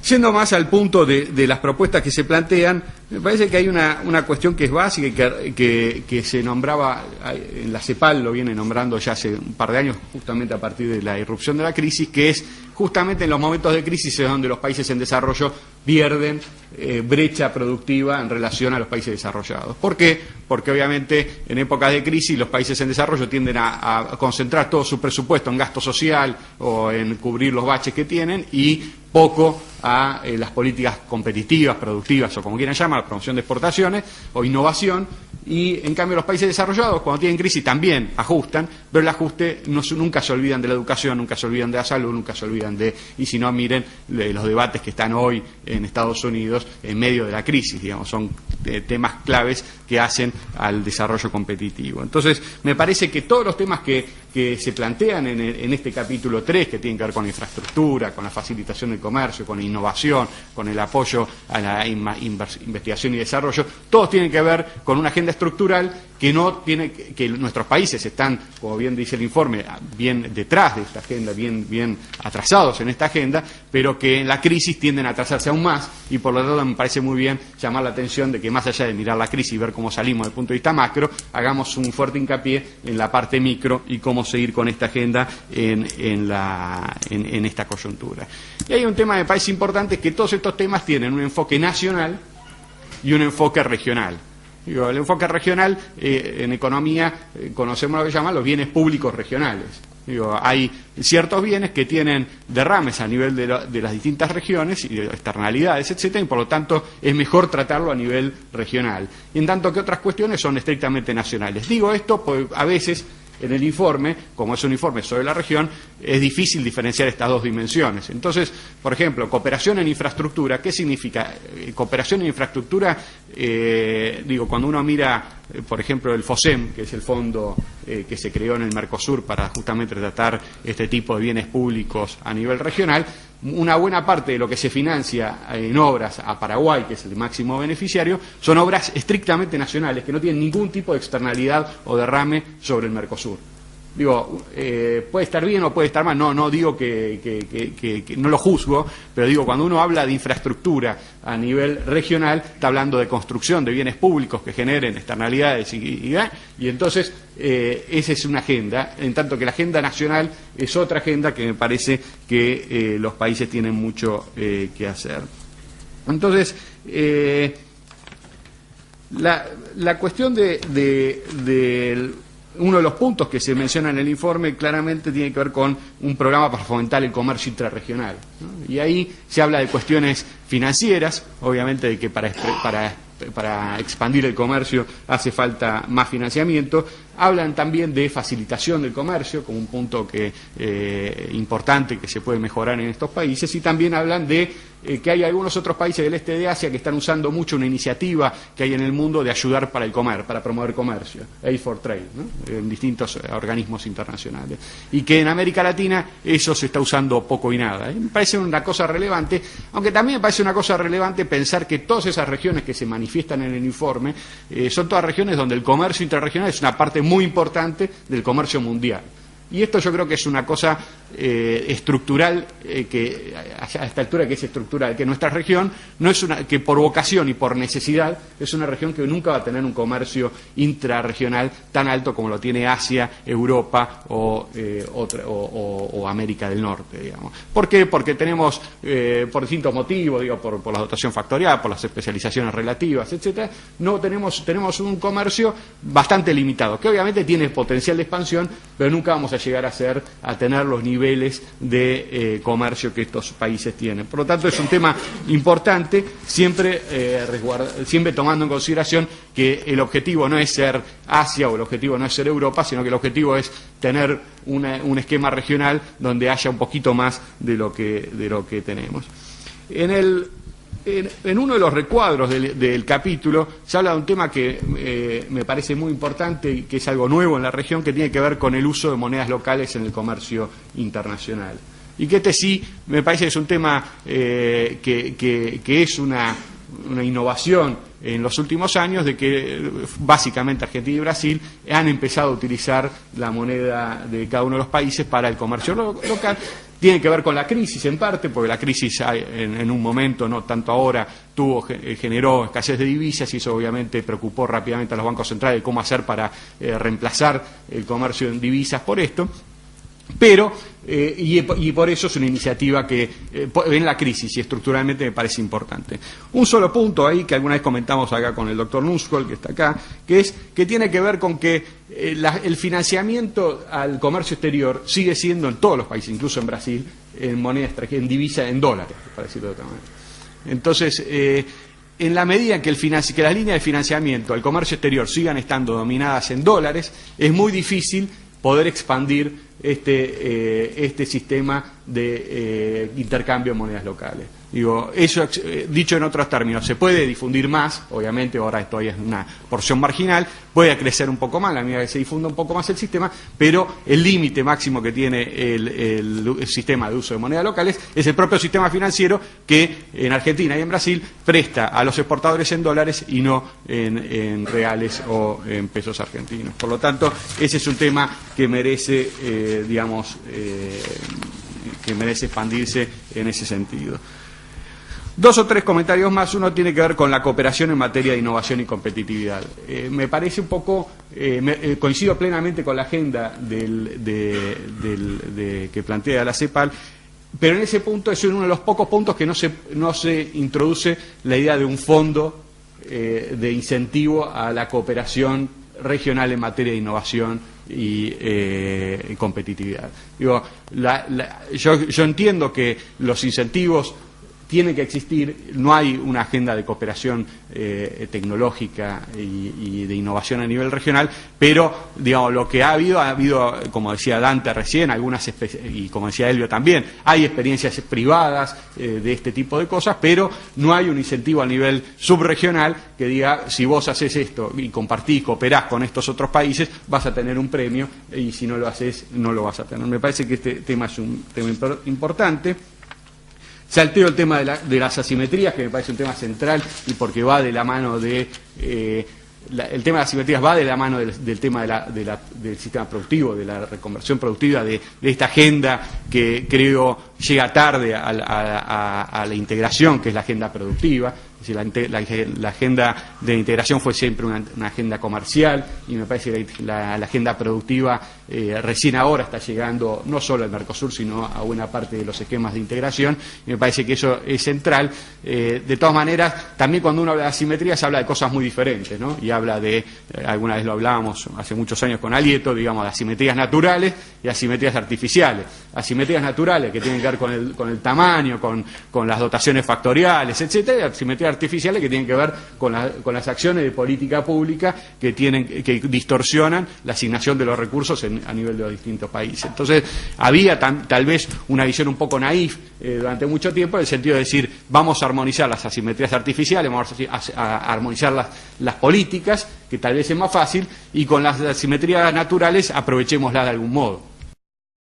Yendo más al punto de las propuestas que se plantean, me parece que hay una cuestión que es básica y que se nombraba en la CEPAL, lo viene nombrando ya hace un par de años, justamente a partir de la irrupción de la crisis, que es justamente en los momentos de crisis es donde los países en desarrollo pierden brecha productiva en relación a los países desarrollados. ¿Por qué? Porque obviamente en épocas de crisis los países en desarrollo tienden a concentrar todo su presupuesto en gasto social o en cubrir los baches que tienen y poco a las políticas competitivas, productivas o como quieran llamar, promoción de exportaciones o innovación, y en cambio los países desarrollados cuando tienen crisis también ajustan, pero el ajuste nunca se olvidan de la educación, nunca se olvidan de la salud, nunca se olvidan y si no miren los debates que están hoy en Estados Unidos en medio de la crisis, digamos, son temas claves que hacen al desarrollo competitivo. Entonces, me parece que todos los temas que se plantean en este capítulo 3, que tienen que ver con la infraestructura, con la facilitación del comercio, con la innovación, con el apoyo a la investigación y desarrollo, todos tienen que ver con una agenda estructural que no tiene, que nuestros países están, como bien dice el informe, bien detrás de esta agenda, bien atrasados en esta agenda, pero que en la crisis tienden a atrasarse aún más, y por lo tanto me parece muy bien llamar la atención de que más allá de mirar la crisis y ver cómo salimos desde el punto de vista macro, hagamos un fuerte hincapié en la parte micro y cómo seguir con esta agenda en esta coyuntura. Y hay un tema que me parece importante, que todos estos temas tienen un enfoque nacional y un enfoque regional. Digo, el enfoque regional, en economía, conocemos lo que llaman los bienes públicos regionales. Digo, hay ciertos bienes que tienen derrames a nivel de las distintas regiones y de externalidades, etcétera, y por lo tanto es mejor tratarlo a nivel regional. Y en tanto que otras cuestiones son estrictamente nacionales. Digo esto porque a veces en el informe, como es un informe sobre la región, es difícil diferenciar estas dos dimensiones. Entonces, por ejemplo, cooperación en infraestructura, ¿qué significa? Cooperación en infraestructura, cuando uno mira, por ejemplo, el FOSEM, que es el fondo que se creó en el Mercosur para justamente tratar este tipo de bienes públicos a nivel regional, una buena parte de lo que se financia en obras a Paraguay, que es el máximo beneficiario, son obras estrictamente nacionales, que no tienen ningún tipo de externalidad o derrame sobre el Mercosur. Digo, puede estar bien o puede estar mal, no digo que no lo juzgo, pero digo, cuando uno habla de infraestructura a nivel regional, está hablando de construcción de bienes públicos que generen externalidades y entonces esa es una agenda, en tanto que la agenda nacional es otra agenda que me parece que los países tienen mucho que hacer. Entonces, la cuestión del uno de los puntos que se menciona en el informe claramente tiene que ver con un programa para fomentar el comercio intrarregional, ¿no? Y ahí se habla de cuestiones financieras, obviamente de que para expandir el comercio hace falta más financiamiento. Hablan también de facilitación del comercio como un punto importante que se puede mejorar en estos países, y también hablan de que hay algunos otros países del este de Asia que están usando mucho una iniciativa que hay en el mundo de ayudar para promover comercio, Aid for Trade, ¿no? En distintos organismos internacionales, y que en América Latina eso se está usando poco y nada. Me parece una cosa relevante, aunque también me parece una cosa relevante pensar que todas esas regiones que se manifiestan en el informe son todas regiones donde el comercio intrarregional es una parte muy importante del comercio mundial. Y esto yo creo que es una cosa estructural, que a esta altura que es estructural, que nuestra región no es que por vocación y por necesidad es una región que nunca va a tener un comercio intrarregional tan alto como lo tiene Asia, Europa o América del Norte, digamos. ¿Por qué? Porque tenemos, por distintos motivos, por la dotación factorial, por las especializaciones relativas, etcétera, tenemos un comercio bastante limitado, que obviamente tiene potencial de expansión, pero nunca vamos a llegar a tener los niveles de comercio que estos países tienen. Por lo tanto, es un tema importante, siempre tomando en consideración que el objetivo no es ser Asia o el objetivo no es ser Europa, sino que el objetivo es tener un esquema regional donde haya un poquito más de lo que tenemos. En uno de los recuadros del capítulo se habla de un tema que me parece muy importante y que es algo nuevo en la región, que tiene que ver con el uso de monedas locales en el comercio internacional. Y que sí me parece que es un tema que es una innovación en los últimos años de que básicamente Argentina y Brasil han empezado a utilizar la moneda de cada uno de los países para el comercio local. Tiene que ver con la crisis en parte, porque la crisis en un momento, no tanto ahora, generó escasez de divisas y eso obviamente preocupó rápidamente a los bancos centrales de cómo hacer para reemplazar el comercio en divisas por esto. Pero, y por eso es una iniciativa que en la crisis y estructuralmente me parece importante. Un solo punto ahí que alguna vez comentamos acá con el doctor Nussholm, que está acá, que tiene que ver con que el financiamiento al comercio exterior sigue siendo en todos los países, incluso en Brasil, en moneda extranjera, en divisa, en dólares, para decirlo de otra manera. Entonces, en la medida en que las líneas de financiamiento al comercio exterior sigan estando dominadas en dólares, es muy difícil poder expandir este sistema de intercambio de monedas locales. Digo, eso dicho en otros términos, se puede difundir más, obviamente ahora esto es una porción marginal, puede crecer un poco más, la medida que se difunda un poco más el sistema, pero el límite máximo que tiene el sistema de uso de monedas locales es el propio sistema financiero que en Argentina y en Brasil presta a los exportadores en dólares y no en reales o en pesos argentinos. Por lo tanto, ese es un tema que merece, que merece expandirse en ese sentido. Dos o tres comentarios más. Uno tiene que ver con la cooperación en materia de innovación y competitividad. Me parece un poco, coincido plenamente con la agenda que plantea la CEPAL, pero en ese punto es uno de los pocos puntos que no se introduce la idea de un fondo de incentivo a la cooperación regional en materia de innovación y competitividad. Digo, yo entiendo que los incentivos tiene que existir, no hay una agenda de cooperación tecnológica y de innovación a nivel regional, pero digamos, lo que ha habido, como decía Dante recién, y como decía Elvio también, hay experiencias privadas de este tipo de cosas, pero no hay un incentivo a nivel subregional que diga, si vos haces esto y compartís, cooperás con estos otros países, vas a tener un premio, y si no lo haces, no lo vas a tener. Me parece que este tema es un tema importante. Salteo el tema de las asimetrías, que me parece un tema central y porque va de la mano de... el tema de las asimetrías va de la mano del tema del sistema productivo, de la reconversión productiva, de esta agenda que creo llega tarde a la integración, que es la agenda productiva. Es decir, la agenda de integración fue siempre una agenda comercial y me parece que la agenda productiva recién ahora está llegando no solo al Mercosur, sino a buena parte de los esquemas de integración, y me parece que eso es central. De todas maneras, también cuando uno habla de asimetrías habla de cosas muy diferentes, ¿no? Y habla de, alguna vez lo hablábamos hace muchos años con Alieto, digamos, de asimetrías naturales y asimetrías artificiales. Asimetrías naturales que tienen que ver con el tamaño, con las dotaciones factoriales, etcétera, y asimetrías artificiales que tienen que ver con las acciones de política pública que distorsionan la asignación de los recursos a nivel de los distintos países. Entonces, había tal vez una visión un poco naif durante mucho tiempo, en el sentido de decir, vamos a armonizar las asimetrías artificiales, vamos a armonizar las políticas, que tal vez es más fácil, y con las asimetrías naturales aprovechémoslas de algún modo.